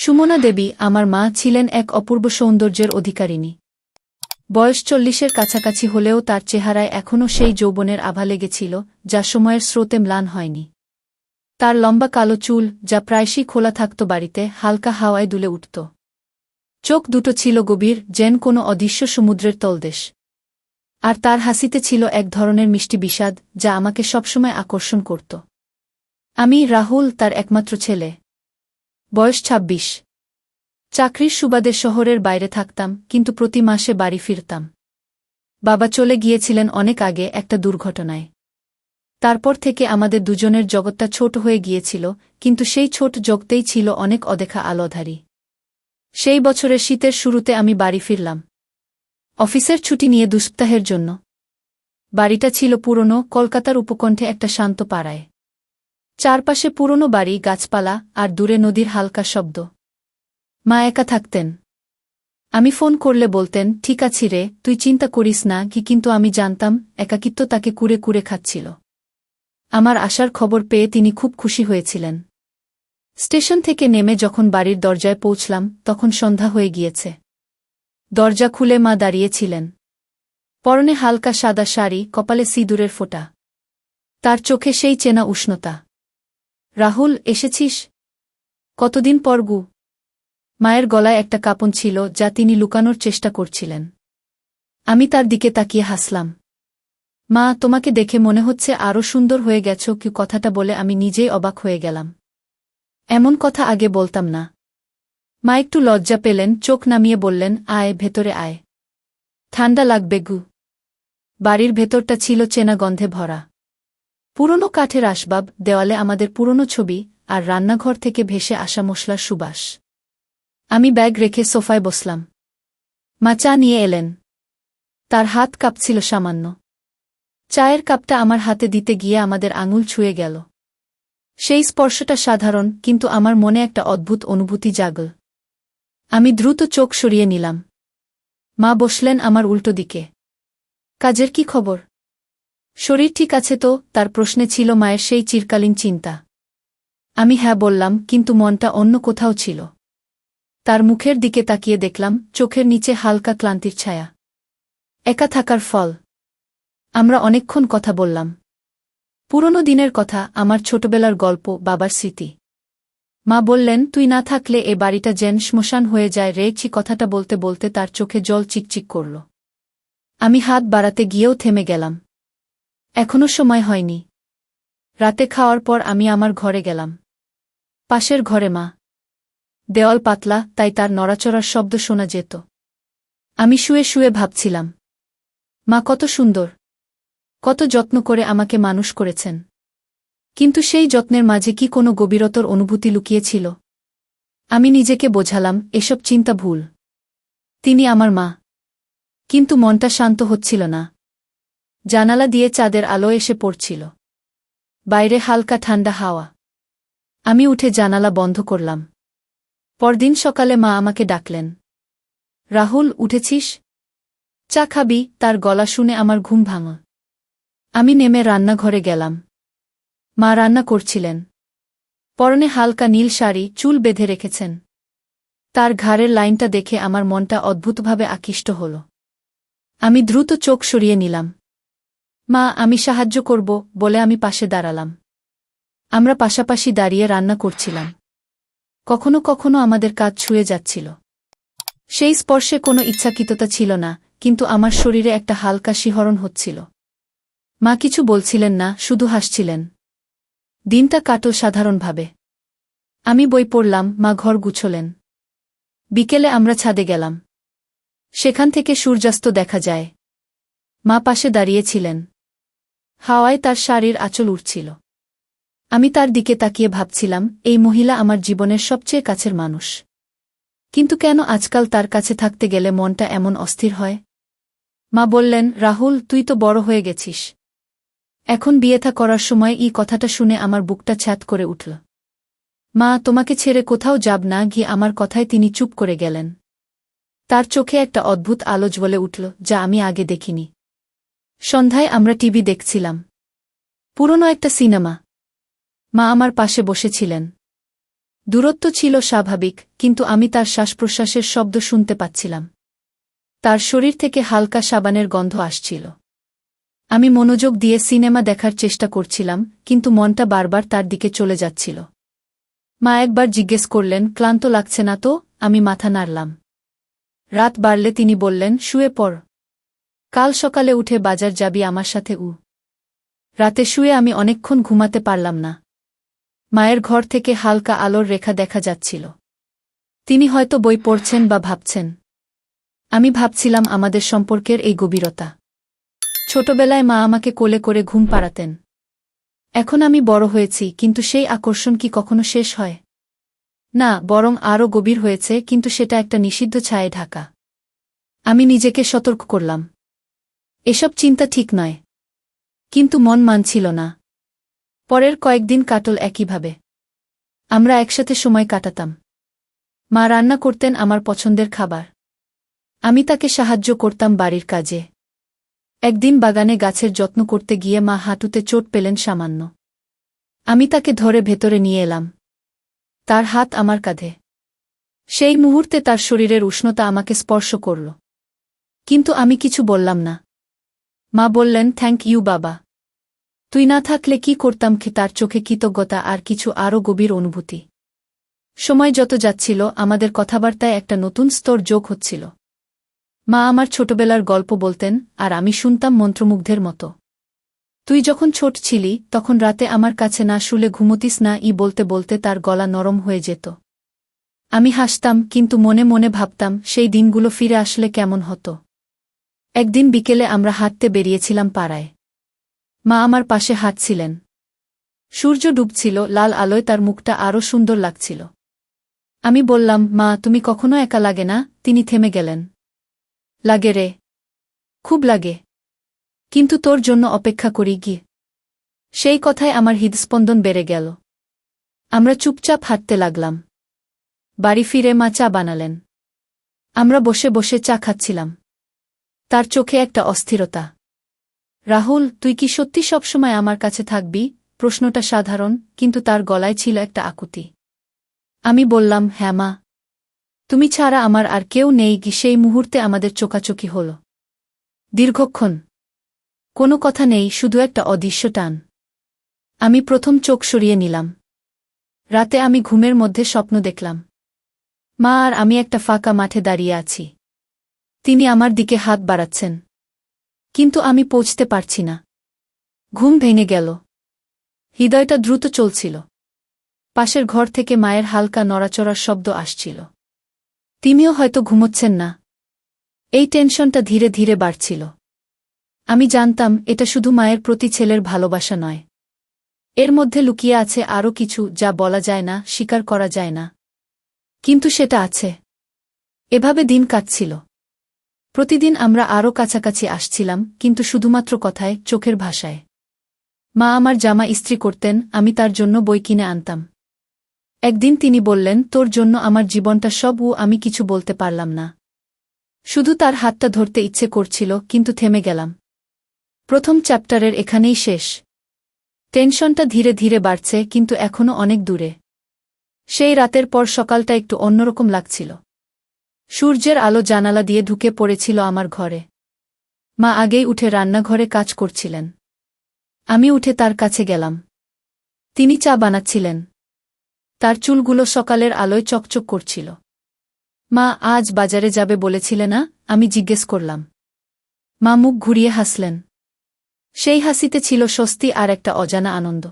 সুমনা দেবী আমার মা ছিলেন এক অপূর্ব সৌন্দর্যের অধিকারিণী। বয়স 40-এর কাছাকাছি হলেও তার চেহারায় এখনও সেই যৌবনের আভা লেগেছিল, যা সময়ের স্রোতে ম্লান হয়নি। তার লম্বা কালো চুল, যা প্রায়শই খোলা থাকত বাড়িতে, হালকা হাওয়ায় দুলে উঠত। চোখ দুটো ছিল গভীর, যেন কোনো অদৃশ্য সমুদ্রের তলদেশ। আর তার হাসিতে ছিল এক ধরনের মিষ্টি বিষাদ, যা আমাকে সবসময় আকর্ষণ করত। আমি রাহুল, তার একমাত্র ছেলে। বয়স 26। চাকরির সুবাদে শহরের বাইরে থাকতাম, কিন্তু প্রতি মাসে বাড়ি ফিরতাম। বাবা চলে গিয়েছিলেন অনেক আগে একটা দুর্ঘটনায়। তারপর থেকে আমাদের দুজনের জগৎটা ছোট হয়ে গিয়েছিল, কিন্তু সেই ছোট জগতেই ছিল অনেক অদেখা আলোধারী। সেই বছরের শীতের শুরুতে আমি বাড়ি ফিরলাম, অফিসের ছুটি নিয়ে 2 সপ্তাহের জন্য। বাড়িটা ছিল পুরনো, কলকাতার উপকণ্ঠে একটা শান্ত পাড়ায়। চারপাশে পুরনো বাড়ি, গাছপালা, আর দূরে নদীর হালকা শব্দ। মা একা থাকতেন। আমি ফোন করলে বলতেন, ঠিক আছি রে, তুই চিন্তা করিস না কিন্তু আমি জানতাম একাকিত্ব তাকে কুরে কুরে খাচ্ছিল। আমার আসার খবর পেয়ে তিনি খুব খুশি হয়েছিলেন। স্টেশন থেকে নেমে যখন বাড়ির দরজায় পৌঁছলাম, তখন সন্ধ্যা হয়ে গিয়েছে। দরজা খুলে মা দাঁড়িয়েছিলেন। পরনে হালকা সাদা শাড়ি, কপালে সিঁদুরের ফোঁটা। তার চোখে সেই চেনা উষ্ণতা। রাহুল, এসেছিস? কতদিন পর গু? মায়ের গলায় একটা কাঁপন ছিল, যা তিনি লুকানোর চেষ্টা করছিলেন। আমি তার দিকে তাকিয়ে হাসলাম। মা, তোমাকে দেখে মনে হচ্ছে আরও সুন্দর হয়ে গেছ। কি কথাটা বলে আমি নিজেই অবাক হয়ে গেলাম। এমন কথা আগে বলতাম না। মা একটু লজ্জা পেলেন, চোখ নামিয়ে বললেন, আয়, ভেতরে আয়। ঠান্ডা লাগবে গু। বাড়ির ভেতরটা ছিল চেনা গন্ধে ভরা। পুরনো কাঠের আসবাব, দেওয়ালে আমাদের পুরনো ছবি, আর রান্নাঘর থেকে ভেসে আসা মশলার সুবাস। আমি ব্যাগ রেখে সোফায় বসলাম। মা চা নিয়ে এলেন। তার হাত কাঁপছিল সামান্য। চায়ের কাপটা আমার হাতে দিতে গিয়ে আমাদের আঙুল ছুঁয়ে গেল। সেই স্পর্শটা সাধারণ, কিন্তু আমার মনে একটা অদ্ভুত অনুভূতি জাগল। আমি দ্রুত চোখ সরিয়ে নিলাম। মা বসলেন আমার উল্টো দিকে। কাজের কি খবর? শরীর ঠিক আছে তো? তার প্রশ্নে ছিল মায়ের সেই চিরকালীন চিন্তা। আমি হ্যাঁ বললাম, কিন্তু মনটা অন্য কোথাও ছিল। তার মুখের দিকে তাকিয়ে দেখলাম, চোখের নিচে হালকা ক্লান্তির ছায়া। একা থাকার ফল। আমরা অনেকক্ষণ কথা বললাম। পুরনো দিনের কথা, আমার ছোটবেলার গল্প, বাবার স্মৃতি। মা বললেন, তুই না থাকলে এ বাড়িটা যেন শ্মশান হয়ে যায় রে। কথাটা বলতে বলতে তার চোখে জল চিকচিক করল। আমি হাত বাড়াতে গিয়েও থেমে গেলাম। এখনো সময় হয়নি। রাতে খাওয়ার পর আমি আমার ঘরে গেলাম। পাশের ঘরে মা। দেওয়াল পাতলা, তাই তার নড়াচড়ার শব্দ শোনা যেত। আমি শুয়ে শুয়ে ভাবছিলাম, মা কত সুন্দর, কত যত্ন করে আমাকে মানুষ করেছেন। কিন্তু সেই যত্নের মাঝে কি কোনো গভীরতর অনুভূতি লুকিয়েছিল? আমি নিজেকে বোঝালাম, এসব চিন্তা ভুল। তিনি আমার মা। কিন্তু মনটা শান্ত হচ্ছিল না। জানালা দিয়ে চাঁদের আলো এসে পড়ছিল। বাইরে হালকা ঠান্ডা হাওয়া। আমি উঠে জানালা বন্ধ করলাম। পরদিন সকালে মা আমাকে ডাকলেন। রাহুল, উঠেছিস? চা খাবি? তার গলা শুনে আমার ঘুম ভাঙল। আমি নেমে রান্নাঘরে গেলাম। মা রান্না করছিলেন। পরনে হালকা নীল শাড়ি, চুল বেঁধে রেখেছেন। তার ঘাড়ের লাইনটা দেখে আমার মনটা অদ্ভুতভাবে আকৃষ্ট হল। আমি দ্রুত চোখ সরিয়ে নিলাম। মা, আমি সাহায্য করব বলে আমি পাশে দাঁড়ালাম। আমরা পাশাপাশি দাঁড়িয়ে রান্না করছিলাম। কখনো কখনো আমাদের কাজ ছুঁয়ে যাচ্ছিল। সেই স্পর্শে কোনো ইচ্ছাকৃততা ছিল না, কিন্তু আমার শরীরে একটা হালকা শিহরণ হচ্ছিল। মা কিছু বলছিলেন না, শুধু হাসছিলেন। দিনটা কাটল সাধারণভাবে। আমি বই পড়লাম, মা ঘর গুছলেন। বিকেলে আমরা ছাদে গেলাম। সেখান থেকে সূর্যাস্ত দেখা যায়। মা পাশে দাঁড়িয়েছিলেন। হাওয়ায় তার শাড়ির আঁচল উড়ছিল। আমি তার দিকে তাকিয়ে ভাবছিলাম, এই মহিলা আমার জীবনের সবচেয়ে কাছের মানুষ। কিন্তু কেন আজকাল তার কাছে থাকতে গেলে মনটা এমন অস্থির হয়? মা বললেন, রাহুল, তুই তো বড় হয়ে গেছিস। এখন বিয়েথা করার সময় এই কথাটা শুনে আমার বুকটা ছ্যাঁত করে উঠল। মা, তোমাকে ছেড়ে কোথাও যাব না আমার কথায় তিনি চুপ করে গেলেন। তার চোখে একটা অদ্ভুত আলো জ্বলে উঠল, যা আমি আগে দেখিনি। সন্ধ্যায় আমরা টিভি দেখছিলাম। পুরনো একটা সিনেমা। মা আমার পাশে বসেছিলেন। দূরত্ব ছিল স্বাভাবিক, কিন্তু আমি তার শ্বাসপ্রশ্বাসের শব্দ শুনতে পাচ্ছিলাম। তার শরীর থেকে হালকা সাবানের গন্ধ আসছিল। আমি মনোযোগ দিয়ে সিনেমা দেখার চেষ্টা করছিলাম, কিন্তু মনটা বারবার তার দিকে চলে যাচ্ছিল। মা একবার জিজ্ঞেস করলেন, ক্লান্ত লাগছে না তো? আমি মাথা নাড়লাম। রাত বাড়লে তিনি বললেন, শুয়ে পড়। কাল সকালে উঠে বাজার যাবি আমার সাথে। রাতে শুয়ে আমি অনেকক্ষণ ঘুমাতে পারলাম না। মায়ের ঘর থেকে হালকা আলোর রেখা দেখা যাচ্ছিল। তিনি হয়তো বই পড়ছেন বা ভাবছেন। আমি ভাবছিলাম আমাদের সম্পর্কের এই গভীরতা। ছোটবেলায় মা আমাকে কোলে করে ঘুম পাড়াতেন। এখন আমি বড় হয়েছি, কিন্তু সেই আকর্ষণ কি কখনো শেষ হয়? না, বরং আরও গভীর হয়েছে, কিন্তু সেটা একটা নিষিদ্ধ ছায়ে ঢাকা। আমি নিজেকে সতর্ক করলাম, এসব চিন্তা ঠিক নয়। কিন্তু মন মানছিল না। পরের কয়েকদিন কাটল একইভাবে। আমরা একসাথে সময় কাটাতাম। মা রান্না করতেন আমার পছন্দের খাবার। আমি তাকে সাহায্য করতাম বাড়ির কাজে। একদিন বাগানে গাছের যত্ন করতে গিয়ে মা হাঁটুতে চোট পেলেন সামান্য। আমি তাকে ধরে ভেতরে নিয়ে এলাম। তার হাত আমার কাঁধে। সেই মুহূর্তে তার শরীরের উষ্ণতা আমাকে স্পর্শ করল। কিন্তু আমি কিছু বললাম না। মা বললেন, থ্যাংক ইউ বাবা। তুই না থাকলে কি করতাম? তার চোখে কৃতজ্ঞতা আর কিছু আরও গভীর অনুভূতি। সময় যত যাচ্ছিল, আমাদের কথাবার্তায় একটা নতুন স্তর যোগ হচ্ছিল। মা আমার ছোটবেলার গল্প বলতেন, আর আমি শুনতাম মন্ত্রমুগ্ধের মতো। তুই যখন ছোট ছিলি, তখন রাতে আমার কাছে না শুলে ঘুমোতিস না, বলতে বলতে তার গলা নরম হয়ে যেত। আমি হাসতাম, কিন্তু মনে মনে ভাবতাম সেই দিনগুলো ফিরে আসলে কেমন হতো। একদিন বিকেলে আমরা হাঁটতে বেরিয়েছিলাম পাড়ায়। মা আমার পাশে হাঁটছিলেন। সূর্য ডুবছিল, লাল আলোয় তার মুখটা আরও সুন্দর লাগছিল। আমি বললাম, মা, তুমি কখনো একা লাগে না? তিনি থেমে গেলেন। লাগে রে, খুব লাগে। কিন্তু তোর জন্য অপেক্ষা করি গিয়ে। সেই কথায় আমার হৃদস্পন্দন বেড়ে গেল। আমরা চুপচাপ হাঁটতে লাগলাম। বাড়ি ফিরে মা চা বানালেন। আমরা বসে বসে চা খাচ্ছিলাম। তার চোখে একটা অস্থিরতা। রাহুল, তুই কি সত্যি সবসময় আমার কাছে থাকবি? প্রশ্নটা সাধারণ, কিন্তু তার গলায় ছিল একটা আকুতি। আমি বললাম, হ্যাঁ মা। তুমি ছাড়া আমার আর কেউ নেই। সেই মুহূর্তে আমাদের চোকাচোকি হল। দীর্ঘক্ষণ কোনো কথা নেই, শুধু একটা অদৃশ্য টান। আমি প্রথম চোখ সরিয়ে নিলাম। রাতে আমি ঘুমের মধ্যে স্বপ্ন দেখলাম। মা আর আমি একটা ফাঁকা মাঠে দাঁড়িয়ে আছি। তিনি আমার দিকে হাত বাড়াচ্ছেন, কিন্তু আমি পৌঁছতে পারছি না। ঘুম ভেঙে গেল। হৃদয়টা দ্রুত চলছিল। পাশের ঘর থেকে মায়ের হালকা নড়াচড়ার শব্দ আসছিল। তিনিও হয়তো ঘুমোচ্ছেন না। এই টেনশনটা ধীরে ধীরে বাড়ছিল। আমি জানতাম এটা শুধু মায়ের প্রতি ছেলের ভালোবাসা নয়। এর মধ্যে লুকিয়ে আছে আরও কিছু, যা বলা যায় না, স্বীকার করা যায় না। কিন্তু সেটা আছে। এভাবে দিন কাটছিল। প্রতিদিন আমরা আরও কাছাকাছি আসছিলাম, কিন্তু শুধুমাত্র কথায়, চোখের ভাষায়। মা আমার জামা ইস্ত্রি করতেন, আমি তার জন্য বই কিনে আনতাম। একদিন তিনি বললেন, তোর জন্য আমার জীবনটা সব। আমি কিছু বলতে পারলাম না। শুধু তার হাতটা ধরতে ইচ্ছে করছিল, কিন্তু থেমে গেলাম। প্রথম চ্যাপ্টারের এখানেই শেষ। টেনশনটা ধীরে ধীরে বাড়ছে, কিন্তু এখনও অনেক দূরে। সেই রাতের পর সকালটা একটু অন্যরকম লাগছিল। সূর্যের আলো জানালা দিয়ে ঢুকে পড়েছিল আমার ঘরে। মা আগেই উঠে রান্নাঘরে কাজ করছিলেন। আমি উঠে তার কাছে গেলাম। তিনি চা বানাচ্ছিলেন। তার চুলগুলো সকালের আলোয় চকচক করছিল। মা, আজ বাজারে যাবে বলেছিলে না? আমি জিজ্ঞেস করলাম। মা মুখ ঘুরিয়ে হাসলেন। সেই হাসিতে ছিল স্বস্তি আর একটা অজানা আনন্দ।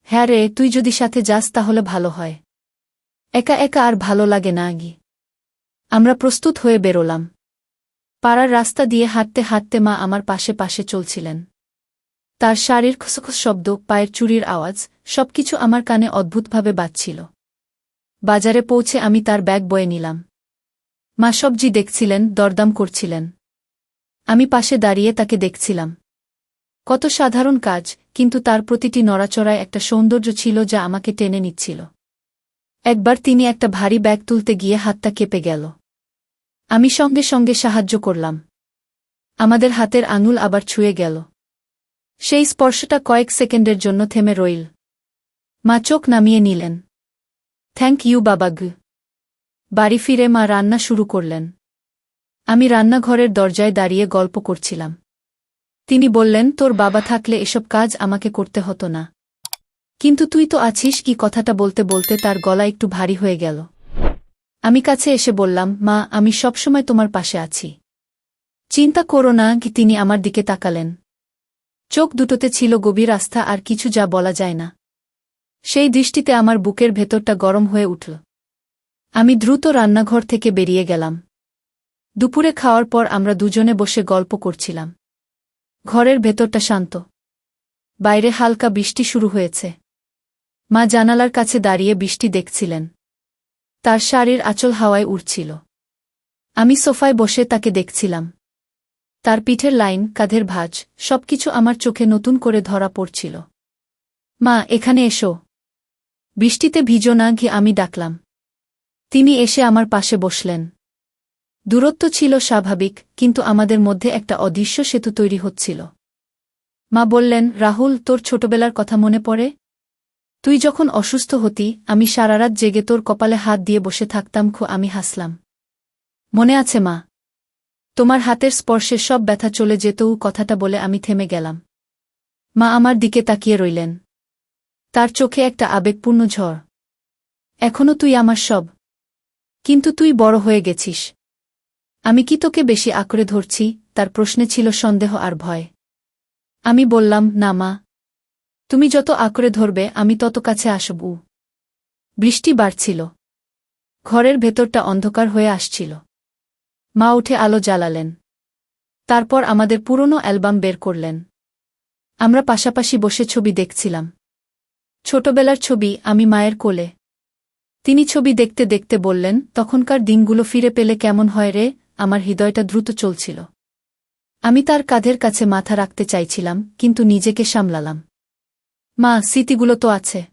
হ্যাঁ রে, তুই যদি সাথে যাস তাহলে ভালো হয়। একা একা আর ভালো লাগে না। আমরা প্রস্তুত হয়ে বেরোলাম। পাড়ার রাস্তা দিয়ে হাঁটতে হাঁটতে মা আমার পাশে পাশে চলছিলেন। তার শাড়ির খসখস শব্দ, পায়ের চুড়ির আওয়াজ, সবকিছু আমার কানে অদ্ভুতভাবে বাজছিল। বাজারে পৌঁছে আমি তার ব্যাগ বয়ে নিলাম। মা সবজি দেখছিলেন, দরদাম করছিলেন। আমি পাশে দাঁড়িয়ে তাকে দেখছিলাম। কত সাধারণ কাজ, কিন্তু তার প্রতিটি নড়াচড়ায় একটা সৌন্দর্য ছিল যা আমাকে টেনে নিচ্ছিল। একবার তিনি একটা ভারী ব্যাগ তুলতে গিয়ে হাতটা কেঁপে গেল। আমি সঙ্গে সঙ্গে সাহায্য করলাম। আমাদের হাতের আঙুল আবার ছুঁয়ে গেল। সেই স্পর্শটা কয়েক সেকেন্ডের জন্য থেমে রইল। মা চোখ নামিয়ে নিলেন। থ্যাংক ইউ বাবা গু। বাড়ি ফিরে মা রান্না শুরু করলেন। আমি রান্নাঘরের দরজায় দাঁড়িয়ে গল্প করছিলাম। তিনি বললেন, তোর বাবা থাকলে এসব কাজ আমাকে করতে হতো না। কিন্তু তুই তো আছিস। কি কথাটা বলতে বলতে তার গলা একটু ভারী হয়ে গেল। আমি কাছে এসে বললাম, মা, আমি সবসময় তোমার পাশে আছি। চিন্তা করো না। তিনি আমার দিকে তাকালেন। চোখ দুটোতে ছিল গভীর আস্থা আর কিছু যা বলা যায় না। সেই দৃষ্টিতে আমার বুকের ভেতরটা গরম হয়ে উঠল। আমি দ্রুত রান্নাঘর থেকে বেরিয়ে গেলাম। দুপুরে খাওয়ার পর আমরা দুজনে বসে গল্প করছিলাম। ঘরের ভেতরটা শান্ত। বাইরে হালকা বৃষ্টি শুরু হয়েছে। মা জানালার কাছে দাঁড়িয়ে বৃষ্টি দেখছিলেন। তার শাড়ির আঁচল হাওয়ায় উড়ছিল। আমি সোফায় বসে তাকে দেখছিলাম। তার পিঠের লাইন, কাঁধের ভাঁজ, সবকিছু আমার চোখে নতুন করে ধরা পড়ছিল। মা, এখানে এসো। বৃষ্টিতে ভিজো না। আমি ডাকলাম। তিনি এসে আমার পাশে বসলেন। দূরত্ব ছিল স্বাভাবিক, কিন্তু আমাদের মধ্যে একটা অদৃশ্য সেতু তৈরি হচ্ছিল। মা বললেন, রাহুল, তোর ছোটবেলার কথা মনে পড়ে? তুই যখন অসুস্থ হতি, আমি সারারাত জেগে তোর কপালে হাত দিয়ে বসে থাকতাম। আমি হাসলাম। মনে আছে মা? তোমার হাতের স্পর্শে সব ব্যথা চলে যেত। কথাটা বলে আমি থেমে গেলাম। মা আমার দিকে তাকিয়ে রইলেন। তার চোখে একটা আবেগপূর্ণ ঝড়। এখনো তুই আমার সব। কিন্তু তুই বড় হয়ে গেছিস। আমি কি তোকে বেশি আঁকড়ে ধরছি? তার প্রশ্নে ছিল সন্দেহ আর ভয়। আমি বললাম, না মা। তুমি যত আঁকড়ে ধরবে আমি তত কাছে আসব। বৃষ্টি বাড়ছিল। ঘরের ভেতরটা অন্ধকার হয়ে আসছিল। মা উঠে আলো জ্বালালেন। তারপর আমাদের পুরনো অ্যালবাম বের করলেন। আমরা পাশাপাশি বসে ছবি দেখছিলাম। ছোটবেলার ছবি, আমি মায়ের কোলে। তিনি ছবি দেখতে দেখতে বললেন, তখনকার দিনগুলো ফিরে পেলে কেমন হয় রে? আমার হৃদয়টা দ্রুত চলছিল। আমি তার কাঁধের কাছে মাথা রাখতে চাইছিলাম, কিন্তু নিজেকে সামলালাম। মা, স্মৃতিগুলো তো আছে।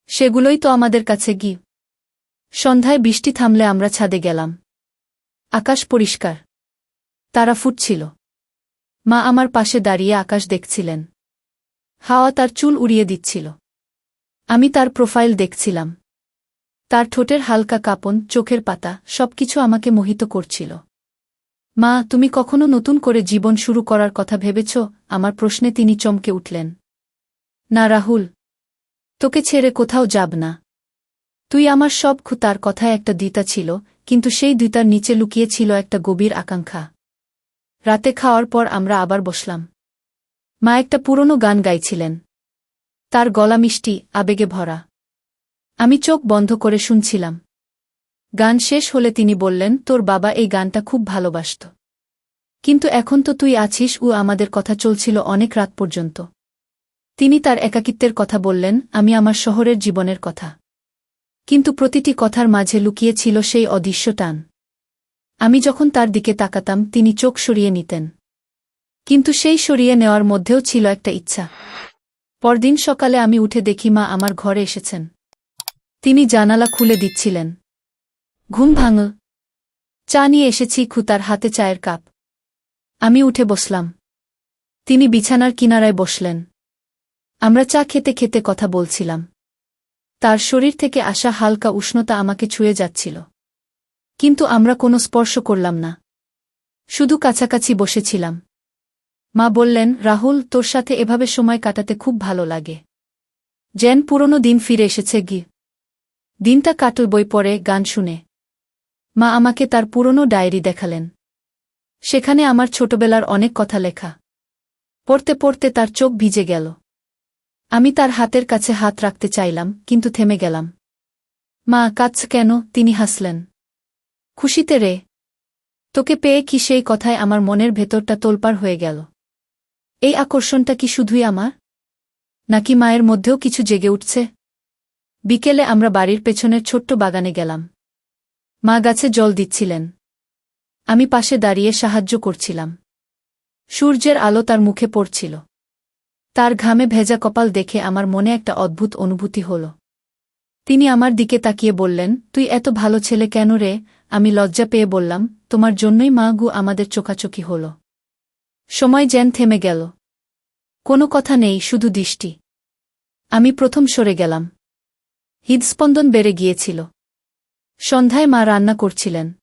সেগুলোই তো আমাদের কাছে গি। সন্ধ্যায় বৃষ্টি থামলে আমরা ছাদে গেলাম। আকাশ পরিষ্কার। তারা ফুটছিল। মা আমার পাশে দাঁড়িয়ে আকাশ দেখছিলেন। হাওয়া তার চুল উড়িয়ে দিচ্ছিল। আমি তার প্রোফাইল দেখছিলাম। তার ঠোঁটের হালকা কাঁপন, চোখের পাতা, সবকিছু আমাকে মোহিত করছিল। মা, তুমি কখনো নতুন করে জীবন শুরু করার কথা ভেবেছ? আমার প্রশ্নে তিনি চমকে উঠলেন। না রাহুল, তোকে ছেড়ে কোথাও যাব না। তুই আমার সব। তার কথায় একটা দ্বিধা ছিল, কিন্তু সেই দ্বিধার নিচে লুকিয়ে ছিল একটা গভীর আকাঙ্ক্ষা। রাতে খাওয়ার পর আমরা আবার বসলাম। মা একটা পুরনো গান গাইছিলেন। তার গলা মিষ্টি, আবেগে ভরা। আমি চোখ বন্ধ করে শুনছিলাম। গান শেষ হলে তিনি বললেন, তোর বাবা এই গানটা খুব ভালোবাসত। কিন্তু এখন তো তুই আছিস। আমাদের কথা চলছিল অনেক রাত পর্যন্ত। তিনি তার একাকিত্বের কথা বললেন, আমি আমার শহরের জীবনের কথা। কিন্তু প্রতিটি কথার মাঝে লুকিয়ে ছিল সেই অদৃশ্য টান। আমি যখন তার দিকে তাকাতাম, তিনি চোখ সরিয়ে নিতেন। কিন্তু সেই সরিয়ে নেওয়ার মধ্যেও ছিল একটা ইচ্ছা। পরদিন সকালে আমি উঠে দেখি মা আমার ঘরে এসেছেন। তিনি জানালা খুলে দিচ্ছিলেন। ঘুম ভাঙল। চা নিয়ে এসেছি। তার হাতে চায়ের কাপ। আমি উঠে বসলাম। তিনি বিছানার কিনারায় বসলেন। আমরা চা খেতে খেতে কথা বলছিলাম। তার শরীর থেকে আসা হালকা উষ্ণতা আমাকে ছুঁয়ে যাচ্ছিল। কিন্তু আমরা কোনো স্পর্শ করলাম না। শুধু কাছাকাছি বসেছিলাম। মা বললেন, রাহুল, তোর সাথে এভাবে সময় কাটাতে খুব ভালো লাগে। যেন পুরনো দিন ফিরে এসেছে গি। দিনটা কাটল বই পড়ে, গান শুনে। মা আমাকে তার পুরনো ডায়েরি দেখালেন। সেখানে আমার ছোটবেলার অনেক কথা লেখা। পড়তে পড়তে তার চোখ ভিজে গেল। আমি তার হাতের কাছে হাত রাখতে চাইলাম, কিন্তু থেমে গেলাম। মা, কাঁদছ কেন? তিনি হাসলেন। খুশিতে রে। তোকে পেয়ে কি? সেই কথায় আমার মনের ভেতরটা তোলপাড় হয়ে গেল। এই আকর্ষণটা কি শুধুই আমার, নাকি মায়ের মধ্যেও কিছু জেগে উঠছে? বিকেলে আমরা বাড়ির পেছনের ছোট্ট বাগানে গেলাম। মা গাছে জল দিচ্ছিলেন। আমি পাশে দাঁড়িয়ে সাহায্য করছিলাম। সূর্যের আলো তার মুখে পড়ছিল। তার ঘামে ভেজা কপাল দেখে আমার মনে একটা অদ্ভুত অনুভূতি হল। তিনি আমার দিকে তাকিয়ে বললেন, তুই এত ভালো ছেলে কেন রে? আমি লজ্জা পেয়ে বললাম, তোমার জন্যই মা। আমাদের চোখাচোখি হল। সময় যেন থেমে গেল। কোনো কথা নেই, শুধু দৃষ্টি। আমি প্রথম সরে গেলাম। হৃদস্পন্দন বেড়ে গিয়েছিল। সন্ধ্যায় মা রান্না করছিলেন।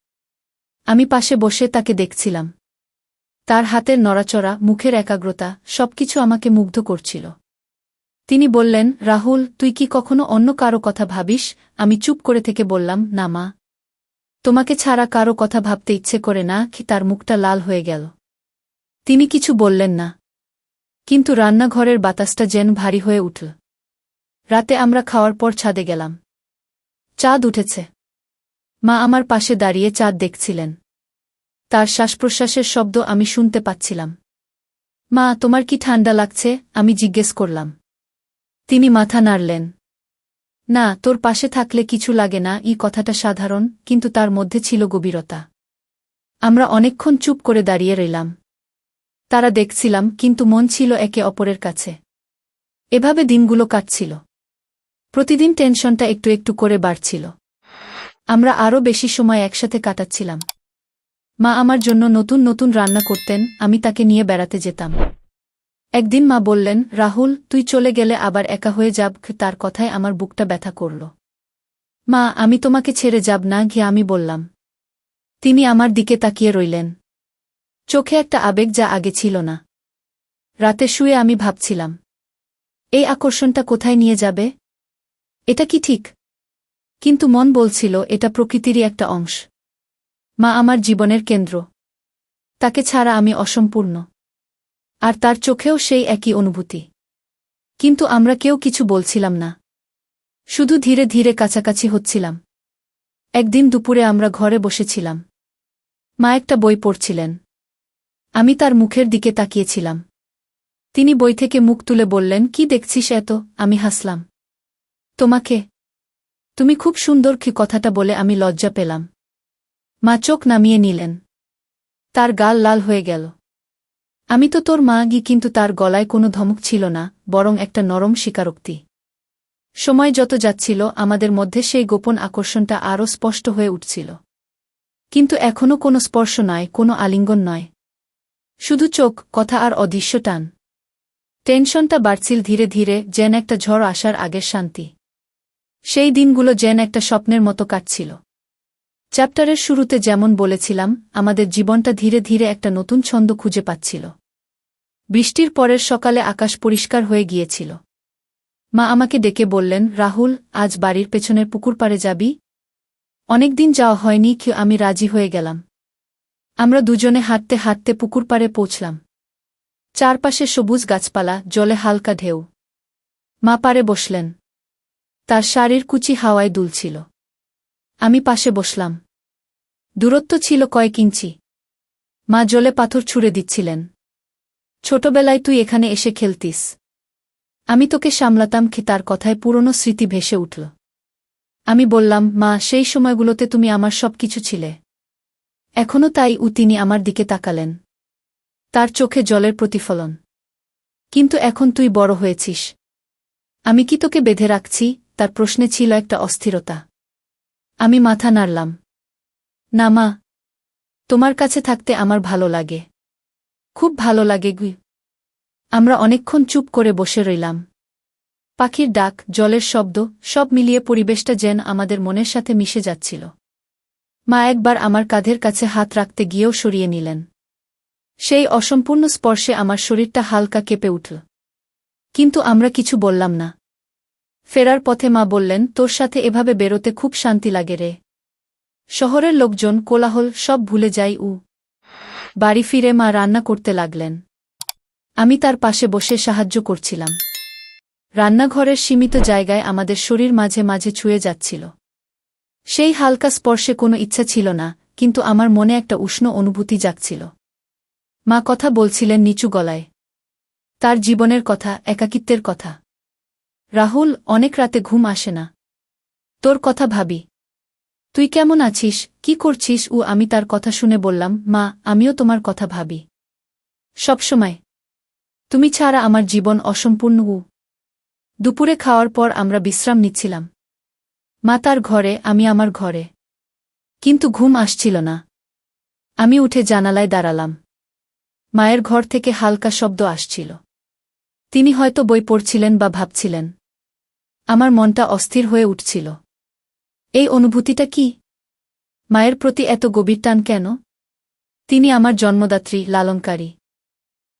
আমি পাশে বসে তাকে দেখছিলাম। তার হাতের নড়াচড়া, মুখের একাগ্রতা সবকিছু আমাকে মুগ্ধ করছিল। তিনি বললেন, রাহুল, তুই কি কখনো অন্য কারো কথা ভাবিস? আমি চুপ করে থেকে বললাম, না মা। তোমাকে ছাড়া কারো কথা ভাবতে ইচ্ছে করে না। তার মুখটা লাল হয়ে গেল। তিনি কিছু বললেন না। কিন্তু রান্নাঘরের বাতাসটা যেন ভারী হয়ে উঠল। রাতে আমরা খাওয়ার পর ছাদে গেলাম। চাঁদ উঠেছে। মা আমার পাশে দাঁড়িয়ে চাঁদ দেখছিলেন। তার শ্বাসপ্রশ্বাসের শব্দ আমি শুনতে পাচ্ছিলাম। মা, তোমার কি ঠান্ডা লাগছে? আমি জিজ্ঞেস করলাম। তিনি মাথা নাড়লেন। না, তোর পাশে থাকলে কিছু লাগে না। এই কথাটা সাধারণ, কিন্তু তার মধ্যে ছিল গভীরতা। আমরা অনেকক্ষণ চুপ করে দাঁড়িয়ে রইলাম। তারা দেখছিলাম, কিন্তু মন ছিল একে অপরের কাছে। এভাবে দিনগুলো কাটছিল। প্রতিদিন টেনশনটা একটু একটু করে বাড়ছিল। আমরা আরও বেশি সময় একসাথে কাটাচ্ছিলাম। মা আমার জন্য নতুন নতুন রান্না করতেন, আমি তাকে নিয়ে বেড়াতে যেতাম। একদিন মা বললেন, রাহুল, তুই চলে গেলে আবার একা হয়ে যাব। তার কথায় আমার বুকটা ব্যথা করল। মা, আমি তোমাকে ছেড়ে যাব না। আমি বললাম। তিনি আমার দিকে তাকিয়ে রইলেন। চোখে একটা আবেগ যা আগে ছিল না। রাতে শুয়ে আমি ভাবছিলাম, এই আকর্ষণটা কোথায় নিয়ে যাবে? এটা কি ঠিক? কিন্তু মন বলছিল, এটা প্রকৃতিরই একটা অংশ। মা আমার জীবনের কেন্দ্র। তাকে ছাড়া আমি অসম্পূর্ণ। আর তার চোখেও সেই একই অনুভূতি। কিন্তু আমরা কেউ কিছু বলছিলাম না। শুধু ধীরে ধীরে কাছাকাছি হচ্ছিলাম। একদিন দুপুরে আমরা ঘরে বসেছিলাম। মা একটা বই পড়ছিলেন। আমি তার মুখের দিকে তাকিয়েছিলাম। তিনি বই থেকে মুখ তুলে বললেন, কি দেখছিস এত? আমি হাসলাম। তোমাকে। তুমি খুব সুন্দর। কি কথাটা বলে আমি লজ্জা পেলাম। মা চোখ নামিয়ে নিলেন। তার গাল লাল হয়ে গেল। আমি তো তোর মা। কিন্তু তার গলায় কোনো ধমক ছিল না, বরং একটা নরম স্বীকারোক্তি। সময় যত যাচ্ছিল, আমাদের মধ্যে সেই গোপন আকর্ষণটা আরও স্পষ্ট হয়ে উঠছিল। কিন্তু এখনও কোনো স্পর্শ নয়, কোনো আলিঙ্গন নয়। শুধু চোখ, কথা আর অদৃশ্য টান। টেনশনটা বাড়ছিল ধীরে ধীরে, যেন একটা ঝড় আসার আগের শান্তি। সেই দিনগুলো যেন একটা স্বপ্নের মতো কাটছিল। চ্যাপ্টারের শুরুতে যেমন বলেছিলাম, আমাদের জীবনটা ধীরে ধীরে একটা নতুন ছন্দ খুঁজে পাচ্ছিল। বৃষ্টির পরের সকালে আকাশ পরিষ্কার হয়ে গিয়েছিল। মা আমাকে ডেকে বললেন, রাহুল, আজ বাড়ির পেছনের পুকুর পাড়ে যাবি? অনেকদিন যাওয়া হয়নি। আমি রাজি হয়ে গেলাম। আমরা দুজনে হাঁটতে হাঁটতে পুকুর পাড়ে পৌঁছলাম। চারপাশে সবুজ গাছপালা, জলে হালকা ঢেউ। মা পাড়ে বসলেন। তার শাড়ির কুচি হাওয়ায় দুলছিল। আমি পাশে বসলাম। দূরত্ব ছিল কয়েক ইঞ্চি। মা জলে পাথর ছুঁড়ে দিচ্ছিলেন। ছোটবেলায় তুই এখানে এসে খেলতিস। আমি তোকে সামলাতাম। তার কথায় পুরনো স্মৃতি ভেসে উঠল। আমি বললাম, মা, সেই সময়গুলোতে তুমি আমার সব কিছু ছিলে। এখনও তাই। তিনি আমার দিকে তাকালেন। তার চোখে জলের প্রতিফলন। কিন্তু এখন তুই বড় হয়েছিস। আমি কি তোকে বেঁধে রাখছি? তার প্রশ্নে ছিল একটা অস্থিরতা। আমি মাথা নাড়লাম। না মা, তোমার কাছে থাকতে আমার ভালো লাগে। খুব ভালো লাগে। আমরা অনেকক্ষণ চুপ করে বসে রইলাম। পাখির ডাক, জলের শব্দ, সব মিলিয়ে পরিবেশটা যেন আমাদের মনের সাথে মিশে যাচ্ছিল। মা একবার আমার কাঁধের কাছে হাত রাখতে গিয়েও সরিয়ে নিলেন। সেই অসম্পূর্ণ স্পর্শে আমার শরীরটা হালকা কেঁপে উঠল। কিন্তু আমরা কিছু বললাম না। ফেরার পথে মা বললেন, তোর সাথে এভাবে বেরোতে খুব শান্তি লাগে রে। শহরের লোকজন, কোলাহল সব ভুলে যাই। বাড়ি ফিরে মা রান্না করতে লাগলেন। আমি তার পাশে বসে সাহায্য করছিলাম। রান্নাঘরের সীমিত জায়গায় আমাদের শরীর মাঝে মাঝে ছুঁয়ে যাচ্ছিল। সেই হালকা স্পর্শে কোনো ইচ্ছা ছিল না, কিন্তু আমার মনে একটা উষ্ণ অনুভূতি জাগছিল। মা কথা বলছিলেন নিচু গলায়। তার জীবনের কথা, একাকিত্বের কথা। রাহুল, অনেক রাতে ঘুম আসে না। তোর কথা ভাবি। তুই কেমন আছিস, কি করছিস? আমি তার কথা শুনে বললাম, মা, আমিও তোমার কথা ভাবি। সবসময়। তুমি ছাড়া আমার জীবন অসম্পূর্ণ। দুপুরে খাওয়ার পর আমরা বিশ্রাম নিচ্ছিলাম। মা তার ঘরে, আমি আমার ঘরে। কিন্তু ঘুম আসছিল না। আমি উঠে জানালায় দাঁড়ালাম। মায়ের ঘর থেকে হালকা শব্দ আসছিল। তিনি হয়তো বই পড়ছিলেন বা ভাবছিলেন। আমার মনটা অস্থির হয়ে উঠছিল। এই অনুভূতিটা কি? মায়ের প্রতি এত গভীর টান কেন? তিনি আমার জন্মদাত্রী, লালনকারী।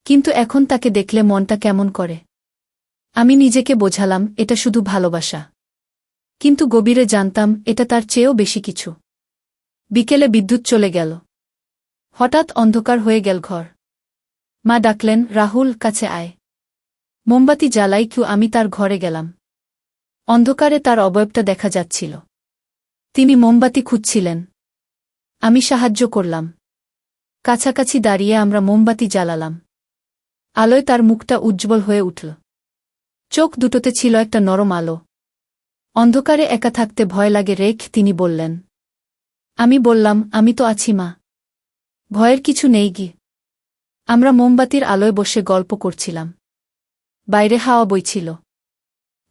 কিন্তু এখন তাকে দেখলে মনটা কেমন করে। আমি নিজেকে বোঝালাম এটা শুধু ভালোবাসা। কিন্তু গভীরে জানতাম এটা তার চেয়েও বেশি কিছু। বিকেলে বিদ্যুৎ চলে গেল। হঠাৎ অন্ধকার হয়ে গেল ঘর। মা ডাকলেন, রাহুল, কাছে আয়। মোমবাতি জ্বালাই কেউ আমি তার ঘরে গেলাম। অন্ধকারে তার অবয়বটা দেখা যাচ্ছিল। তিনি মোমবাতি খুঁজছিলেন। আমি সাহায্য করলাম। কাছাকাছি দাঁড়িয়ে আমরা মোমবাতি জ্বালালাম। আলোয় তার মুখটা উজ্জ্বল হয়ে উঠল। চোখ দুটোতে ছিল একটা নরম আলো। অন্ধকারে একা থাকতে ভয় লাগে রেখ, তিনি বললেন। আমি বললাম, আমি তো আছি মা। ভয়ের কিছু নেই গি। আমরা মোমবাতির আলোয় বসে গল্প করছিলাম। বাইরে হাওয়া বইছিল।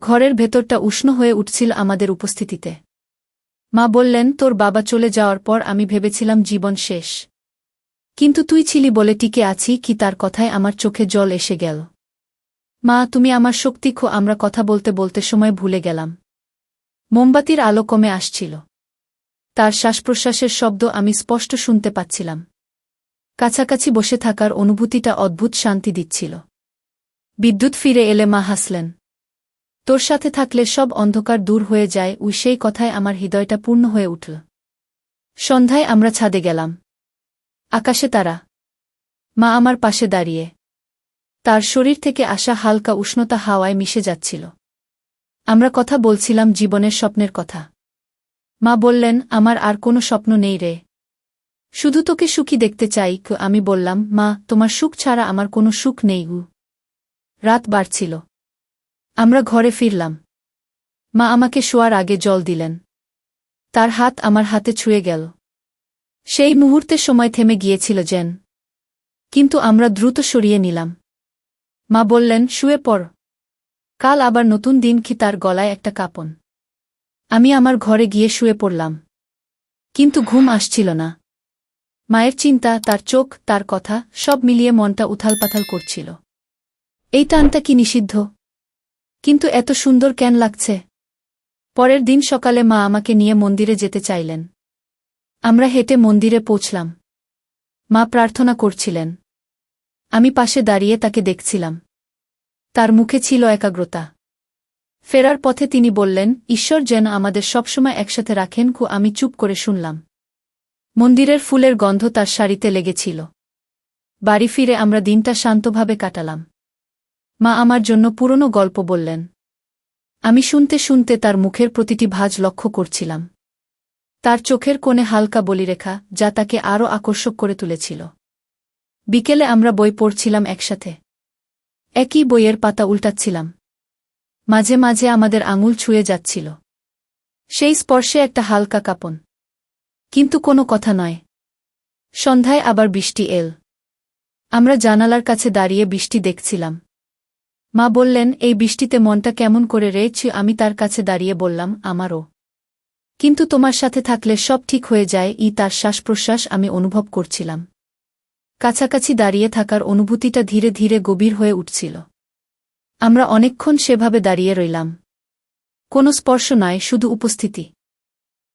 ঘরের ভেতরটা উষ্ণ হয়ে উঠছিল আমাদের উপস্থিতিতে। মা বললেন, তোর বাবা চলে যাওয়ার পর আমি ভেবেছিলাম জীবন শেষ। কিন্তু তুই ছিলি বলে টিকে আছি কি। তার কথায় আমার চোখে জল এসে গেল। মা, তুমি আমার শক্তি। আমরা কথা বলতে বলতে সময় ভুলে গেলাম। মোমবাতির আলো কমে আসছিল। তার শ্বাসপ্রশ্বাসের শব্দ আমি স্পষ্ট শুনতে পাচ্ছিলাম। কাছাকাছি বসে থাকার অনুভূতিটা অদ্ভুত শান্তি দিচ্ছিল। বিদ্যুৎ ফিরে এলে মা হাসলেন। তোর সাথে থাকলে সব অন্ধকার দূর হয়ে যায়। সেই কথায় আমার হৃদয়টা পূর্ণ হয়ে উঠল। সন্ধ্যায় আমরা ছাদে গেলাম। আকাশে তারা। মা আমার পাশে দাঁড়িয়ে। তার শরীর থেকে আসা হালকা উষ্ণতা হাওয়ায় মিশে যাচ্ছিল। আমরা কথা বলছিলাম জীবনের স্বপ্নের কথা। মা বললেন, আমার আর কোনো স্বপ্ন নেই রে। শুধু তোকে সুখী দেখতে চাই। আমি বললাম, মা, তোমার সুখ ছাড়া আমার কোনো সুখ নেই গু। রাত বাড়ছিল। আমরা ঘরে ফিরলাম। মা আমাকে শোয়ার আগে জল দিলেন। তার হাত আমার হাতে ছুঁয়ে গেল। সেই মুহূর্তে সময় থেমে গিয়েছিল যেন। কিন্তু আমরা দ্রুত সরিয়ে নিলাম। মা বললেন, শুয়ে পড়। কাল আবার নতুন দিন। কি তার গলায় একটা কাঁপন। আমি আমার ঘরে গিয়ে শুয়ে পড়লাম। কিন্তু ঘুম আসছিল না। মায়ের চিন্তা, তার চোখ, তার কথা, সব মিলিয়ে মনটা উথালপাথাল করছিল। এই টানটা কি নিষিদ্ধ? কিন্তু এত সুন্দর কেন লাগছে? পরের দিন সকালে মা আমাকে নিয়ে মন্দিরে যেতে চাইলেন। আমরা হেঁটে মন্দিরে পৌঁছলাম। মা প্রার্থনা করছিলেন। আমি পাশে দাঁড়িয়ে তাকে দেখছিলাম। তার মুখে ছিল একাগ্রতা। ফেরার পথে তিনি বললেন, ঈশ্বর যেন আমাদের সবসময় একসাথে রাখেন। আমি চুপ করে শুনলাম। মন্দিরের ফুলের গন্ধ তার শাড়িতে লেগেছিল। বাড়ি ফিরে আমরা দিনটা শান্তভাবে কাটালাম। মা আমার জন্য পুরনো গল্প বললেন। আমি শুনতে শুনতে তার মুখের প্রতিটি ভাঁজ লক্ষ্য করছিলাম। তার চোখের কোণে হালকা বলিরেখা, যা তাকে আরও আকর্ষক করে তুলেছিল। বিকেলে আমরা বই পড়ছিলাম একসাথে। একই বইয়ের পাতা উল্টাচ্ছিলাম। মাঝে মাঝে আমাদের আঙুল ছুঁয়ে যাচ্ছিল। সেই স্পর্শে একটা হালকা কাঁপন। কিন্তু কোনো কথা নয়। সন্ধ্যায় আবার বৃষ্টি এল। আমরা জানালার কাছে দাঁড়িয়ে বৃষ্টি দেখছিলাম। মা বললেন, এই বৃষ্টিতে মনটা কেমন করে রেছি। আমি তার কাছে দাঁড়িয়ে বললাম, আমারও। কিন্তু তোমার সাথে থাকলে সব ঠিক হয়ে যায়। তার শ্বাস প্রশ্বাস আমি অনুভব করছিলাম। কাছাকাছি দাঁড়িয়ে থাকার অনুভূতিটা ধীরে ধীরে গভীর হয়ে উঠছিল। আমরা অনেকক্ষণ সেভাবে দাঁড়িয়ে রইলাম। কোনো স্পর্শ নয়, শুধু উপস্থিতি।